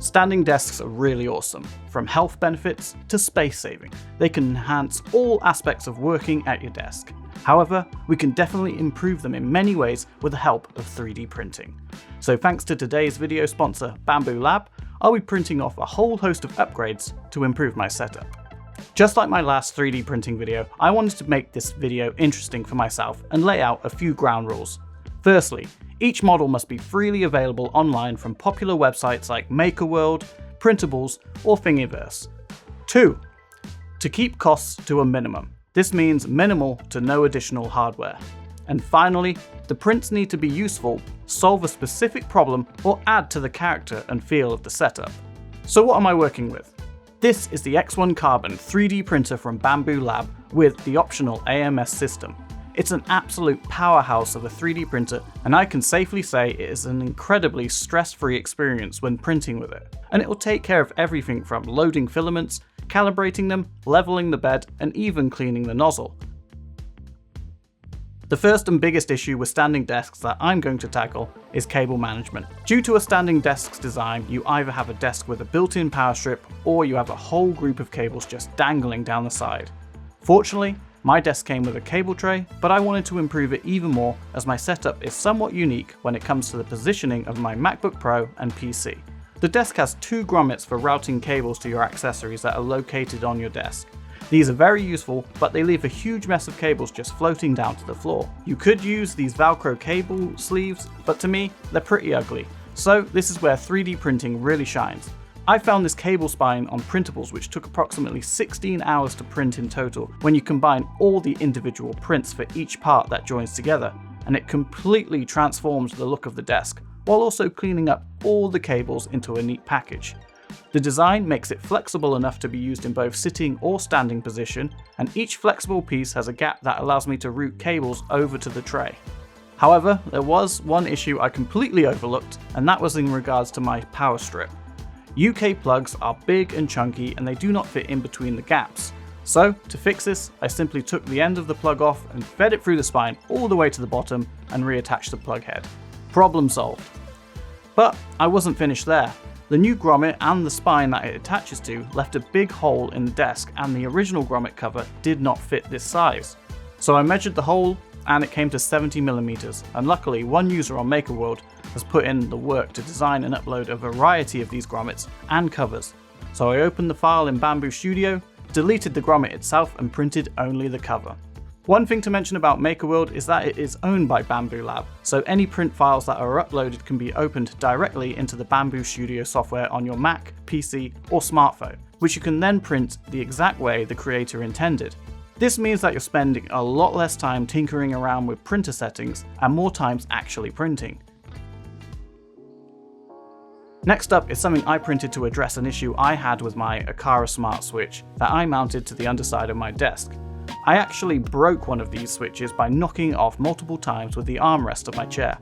Standing desks are really awesome, from health benefits to space saving. They can enhance all aspects of working at your desk. However, we can definitely improve them in many ways with the help of 3D printing. So thanks to today's video sponsor, Bambu Lab, I'll be printing off a whole host of upgrades to improve my setup. Just like my last 3D printing video, I wanted to make this video interesting for myself and lay out a few ground rules. Firstly, each model must be freely available online from popular websites like MakerWorld, Printables, or Thingiverse. 2. To keep costs to a minimum. This means minimal to no additional hardware. And finally, the prints need to be useful, solve a specific problem, or add to the character and feel of the setup. So what am I working with? This is the X1 Carbon 3D printer from Bambu Lab with the optional AMS system. It's an absolute powerhouse of a 3D printer, and I can safely say it is an incredibly stress-free experience when printing with it. And it will take care of everything from loading filaments, calibrating them, leveling the bed, and even cleaning the nozzle. The first and biggest issue with standing desks that I'm going to tackle is cable management. Due to a standing desk's design, you either have a desk with a built-in power strip or you have a whole group of cables just dangling down the side. Fortunately, my desk came with a cable tray, but I wanted to improve it even more as my setup is somewhat unique when it comes to the positioning of my MacBook Pro and PC. The desk has 2 grommets for routing cables to your accessories that are located on your desk. These are very useful, but they leave a huge mess of cables just floating down to the floor. You could use these Velcro cable sleeves, but to me, they're pretty ugly. So this is where 3D printing really shines. I found this cable spine on Printables, which took approximately 16 hours to print in total when you combine all the individual prints for each part that joins together, and it completely transforms the look of the desk, while also cleaning up all the cables into a neat package. The design makes it flexible enough to be used in both sitting or standing position, and each flexible piece has a gap that allows me to route cables over to the tray. However, there was one issue I completely overlooked, and that was in regards to my power strip. UK plugs are big and chunky and they do not fit in between the gaps. So, to fix this, I simply took the end of the plug off and fed it through the spine all the way to the bottom and reattached the plug head. Problem solved. But I wasn't finished there. The new grommet and the spine that it attaches to left a big hole in the desk, and the original grommet cover did not fit this size. So I measured the hole and it came to 70mm, and luckily one user on MakerWorld has put in the work to design and upload a variety of these grommets and covers. So I opened the file in Bambu Studio, deleted the grommet itself and printed only the cover. One thing to mention about MakerWorld is that it is owned by Bambu Lab, so any print files that are uploaded can be opened directly into the Bambu Studio software on your Mac, PC or smartphone, which you can then print the exact way the creator intended. This means that you're spending a lot less time tinkering around with printer settings and more times actually printing. Next up is something I printed to address an issue I had with my Aqara smart switch that I mounted to the underside of my desk. I actually broke one of these switches by knocking it off multiple times with the armrest of my chair.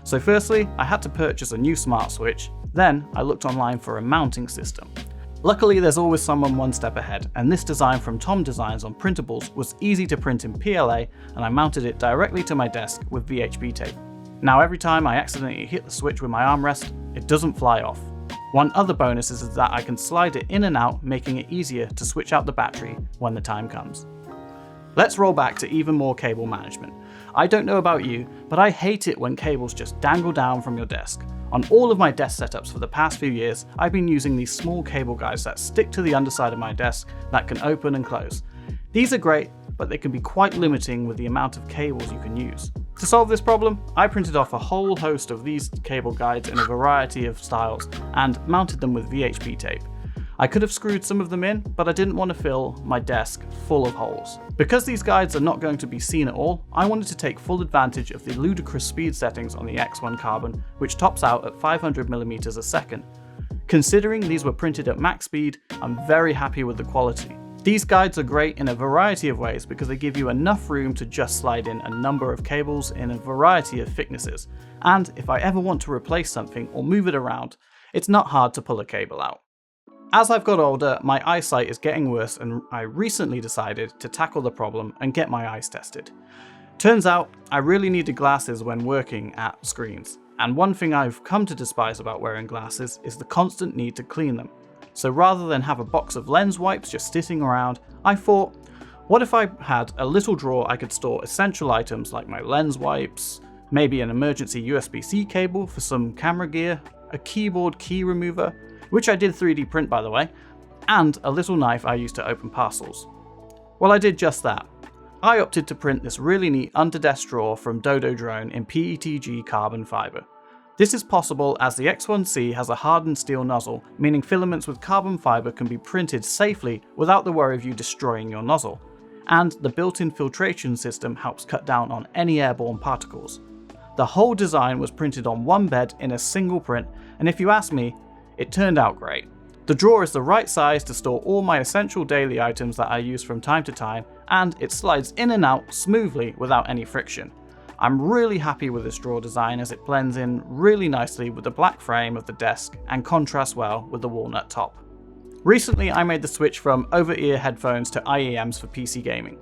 So firstly, I had to purchase a new smart switch, then I looked online for a mounting system. Luckily, there's always someone one step ahead, and this design from Tom Designs on Printables was easy to print in PLA, and I mounted it directly to my desk with VHB tape. Now every time I accidentally hit the switch with my armrest, it doesn't fly off. One other bonus is that I can slide it in and out, making it easier to switch out the battery when the time comes. Let's roll back to even more cable management. I don't know about you, but I hate it when cables just dangle down from your desk. On all of my desk setups for the past few years, I've been using these small cable guides that stick to the underside of my desk that can open and close. These are great, but they can be quite limiting with the amount of cables you can use. To solve this problem, I printed off a whole host of these cable guides in a variety of styles and mounted them with VHB tape. I could have screwed some of them in, but I didn't want to fill my desk full of holes. Because these guides are not going to be seen at all, I wanted to take full advantage of the ludicrous speed settings on the X1 Carbon, which tops out at 500mm a second. Considering these were printed at max speed, I'm very happy with the quality. These guides are great in a variety of ways because they give you enough room to just slide in a number of cables in a variety of thicknesses, and if I ever want to replace something or move it around, it's not hard to pull a cable out. As I've got older, my eyesight is getting worse, and I recently decided to tackle the problem and get my eyes tested. Turns out, I really needed glasses when working at screens, and one thing I've come to despise about wearing glasses is the constant need to clean them. So rather than have a box of lens wipes just sitting around, I thought, what if I had a little drawer I could store essential items like my lens wipes, maybe an emergency USB-C cable for some camera gear, a keyboard key remover, which I did 3D print by the way, and a little knife I use to open parcels. Well, I did just that. I opted to print this really neat under-desk drawer from Dodo Drone in PETG carbon fiber. This is possible as the X1C has a hardened steel nozzle, meaning filaments with carbon fiber can be printed safely without the worry of you destroying your nozzle. And the built-in filtration system helps cut down on any airborne particles. The whole design was printed on one bed in a single print, and if you ask me, it turned out great. The drawer is the right size to store all my essential daily items that I use from time to time, and it slides in and out smoothly without any friction. I'm really happy with this drawer design as it blends in really nicely with the black frame of the desk and contrasts well with the walnut top. Recently I made the switch from over-ear headphones to IEMs for PC gaming.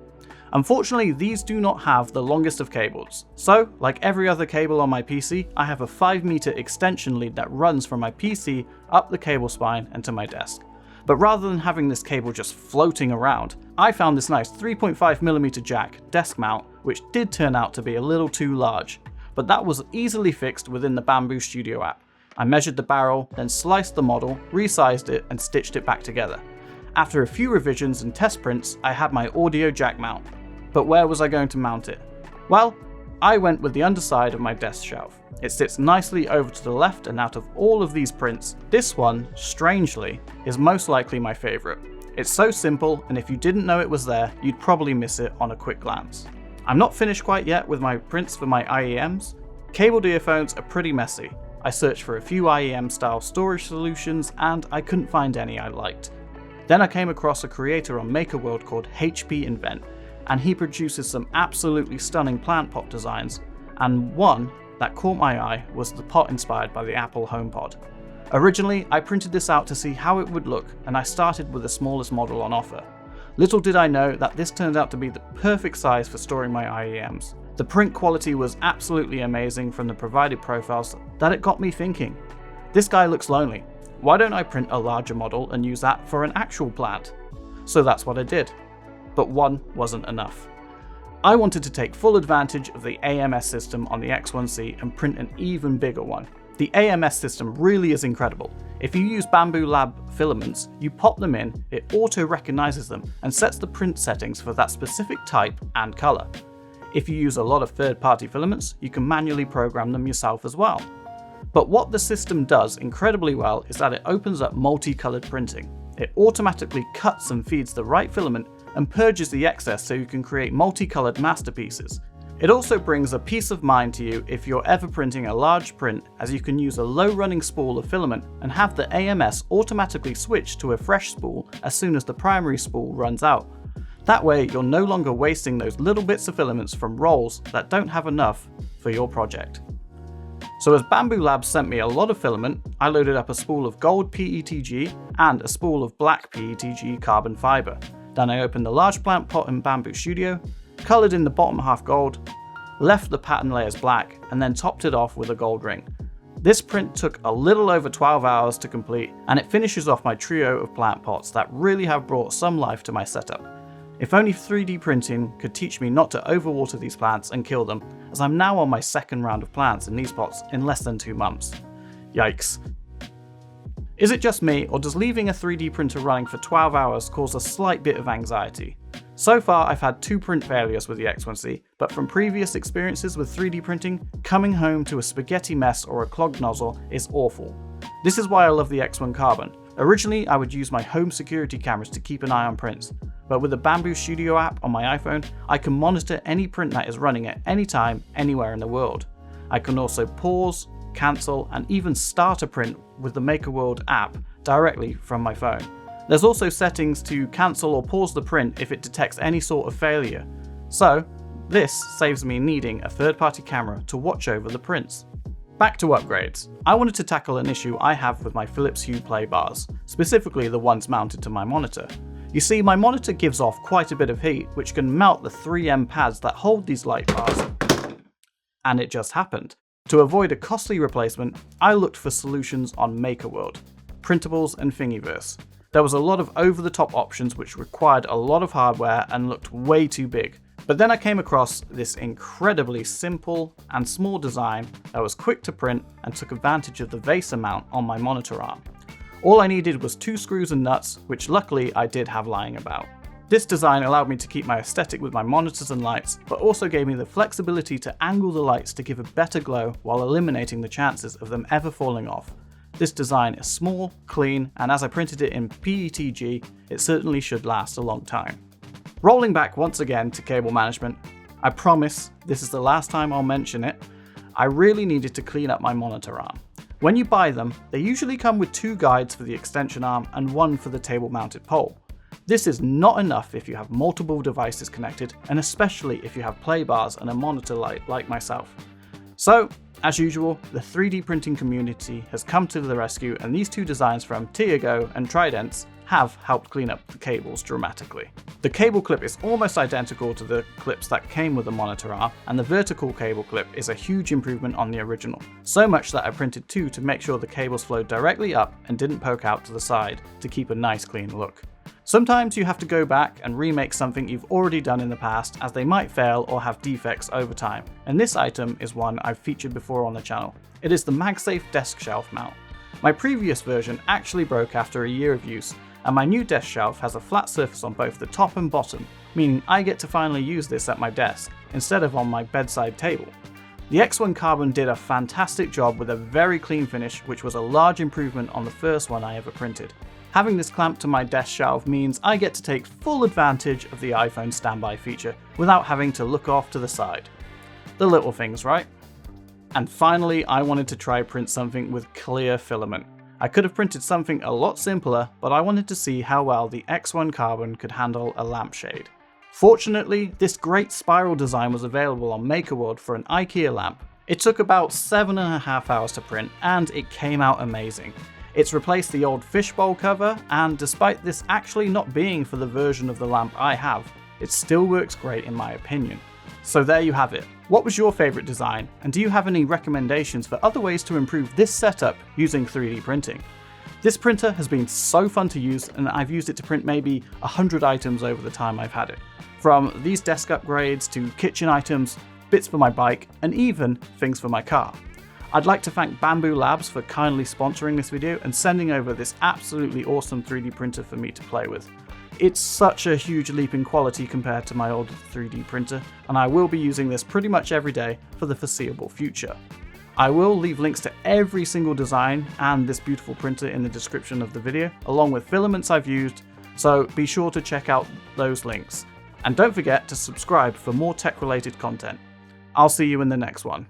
Unfortunately, these do not have the longest of cables, so like every other cable on my PC, I have a 5-meter extension lead that runs from my PC up the cable spine and to my desk. But rather than having this cable just floating around, I found this nice 3.5mm jack desk mount, which did turn out to be a little too large, but that was easily fixed within the Bambu Studio app. I measured the barrel, then sliced the model, resized it and stitched it back together. After a few revisions and test prints, I had my audio jack mount. But where was I going to mount it? Well, I went with the underside of my desk shelf. It sits nicely over to the left, and out of all of these prints, this one, strangely, is most likely my favourite. It's so simple, and if you didn't know it was there, you'd probably miss it on a quick glance. I'm not finished quite yet with my prints for my IEMs. Cabled earphones are pretty messy. I searched for a few IEM style storage solutions and I couldn't find any I liked. Then I came across a creator on MakerWorld called HP Invent, and he produces some absolutely stunning plant pot designs, and one that caught my eye was the pot inspired by the Apple HomePod. Originally, I printed this out to see how it would look, and I started with the smallest model on offer. Little did I know that this turned out to be the perfect size for storing my IEMs. The print quality was absolutely amazing from the provided profiles that it got me thinking, this guy looks lonely. Why don't I print a larger model and use that for an actual plant? So that's what I did. But one wasn't enough. I wanted to take full advantage of the AMS system on the X1C and print an even bigger one. The AMS system really is incredible. If you use Bambu Lab Filaments, you pop them in, it auto-recognizes them and sets the print settings for that specific type and color. If you use a lot of third-party filaments, you can manually program them yourself as well. But what the system does incredibly well is that it opens up multicolored printing. It automatically cuts and feeds the right filament and purges the excess so you can create multicolored masterpieces. It also brings a peace of mind to you if you're ever printing a large print, as you can use a low running spool of filament and have the AMS automatically switch to a fresh spool as soon as the primary spool runs out. That way you're no longer wasting those little bits of filaments from rolls that don't have enough for your project. So as BambuLab sent me a lot of filament, I loaded up a spool of gold PETG and a spool of black PETG carbon fiber. Then I opened the large plant pot in Bambu Studio, coloured in the bottom half gold, left the pattern layers black, and then topped it off with a gold ring. This print took a little over 12 hours to complete, and it finishes off my trio of plant pots that really have brought some life to my setup. If only 3D printing could teach me not to overwater these plants and kill them, as I'm now on my second round of plants in these pots in less than 2 months. Yikes. Is it just me, or does leaving a 3D printer running for 12 hours cause a slight bit of anxiety? So far I've had 2 print failures with the X1C, but from previous experiences with 3D printing, coming home to a spaghetti mess or a clogged nozzle is awful. This is why I love the X1 Carbon. Originally I would use my home security cameras to keep an eye on prints, but with the Bambu Studio app on my iPhone, I can monitor any print that is running at any time, anywhere in the world. I can also pause, cancel, and even start a print with the MakerWorld app directly from my phone. There's also settings to cancel or pause the print if it detects any sort of failure. So this saves me needing a third-party camera to watch over the prints. Back to upgrades. I wanted to tackle an issue I have with my Philips Hue play bars, specifically the ones mounted to my monitor. You see, my monitor gives off quite a bit of heat, which can melt the 3M pads that hold these light bars. And it just happened. To avoid a costly replacement, I looked for solutions on MakerWorld, Printables and Thingiverse. There was a lot of over-the-top options which required a lot of hardware and looked way too big. But then I came across this incredibly simple and small design that was quick to print and took advantage of the VESA mount on my monitor arm. All I needed was 2 screws and nuts, which luckily I did have lying about. This design allowed me to keep my aesthetic with my monitors and lights, but also gave me the flexibility to angle the lights to give a better glow while eliminating the chances of them ever falling off. This design is small, clean, and as I printed it in PETG, it certainly should last a long time. Rolling back once again to cable management, I promise this is the last time I'll mention it, I really needed to clean up my monitor arm. When you buy them, they usually come with 2 guides for the extension arm and 1 for the table mounted pole. This is not enough if you have multiple devices connected, and especially if you have play bars and a monitor light like myself. So, as usual, the 3D printing community has come to the rescue, and these 2 designs from Tiago and Tridents have helped clean up the cables dramatically. The cable clip is almost identical to the clips that came with the monitor arm, and the vertical cable clip is a huge improvement on the original, so much that I printed 2 to make sure the cables flowed directly up and didn't poke out to the side to keep a nice clean look. Sometimes you have to go back and remake something you've already done in the past, as they might fail or have defects over time, and this item is one I've featured before on the channel. It is the MagSafe desk shelf mount. My previous version actually broke after a year of use, and my new desk shelf has a flat surface on both the top and bottom, meaning I get to finally use this at my desk, instead of on my bedside table. The X1 Carbon did a fantastic job with a very clean finish, which was a large improvement on the first one I ever printed. Having this clamped to my desk shelf means I get to take full advantage of the iPhone standby feature without having to look off to the side. The little things, right? And finally, I wanted to try print something with clear filament. I could have printed something a lot simpler, but I wanted to see how well the X1 Carbon could handle a lampshade. Fortunately, this great spiral design was available on MakerWorld for an IKEA lamp. It took about 7.5 hours to print, and it came out amazing. It's replaced the old fishbowl cover, and despite this actually not being for the version of the lamp I have, it still works great in my opinion. So there you have it. What was your favourite design, and do you have any recommendations for other ways to improve this setup using 3D printing? This printer has been so fun to use, and I've used it to print maybe 100 items over the time I've had it. From these desk upgrades to kitchen items, bits for my bike, and even things for my car. I'd like to thank Bambu Labs for kindly sponsoring this video and sending over this absolutely awesome 3D printer for me to play with. It's such a huge leap in quality compared to my old 3D printer, and I will be using this pretty much every day for the foreseeable future. I will leave links to every single design and this beautiful printer in the description of the video, along with filaments I've used, so be sure to check out those links. And don't forget to subscribe for more tech-related content. I'll see you in the next one.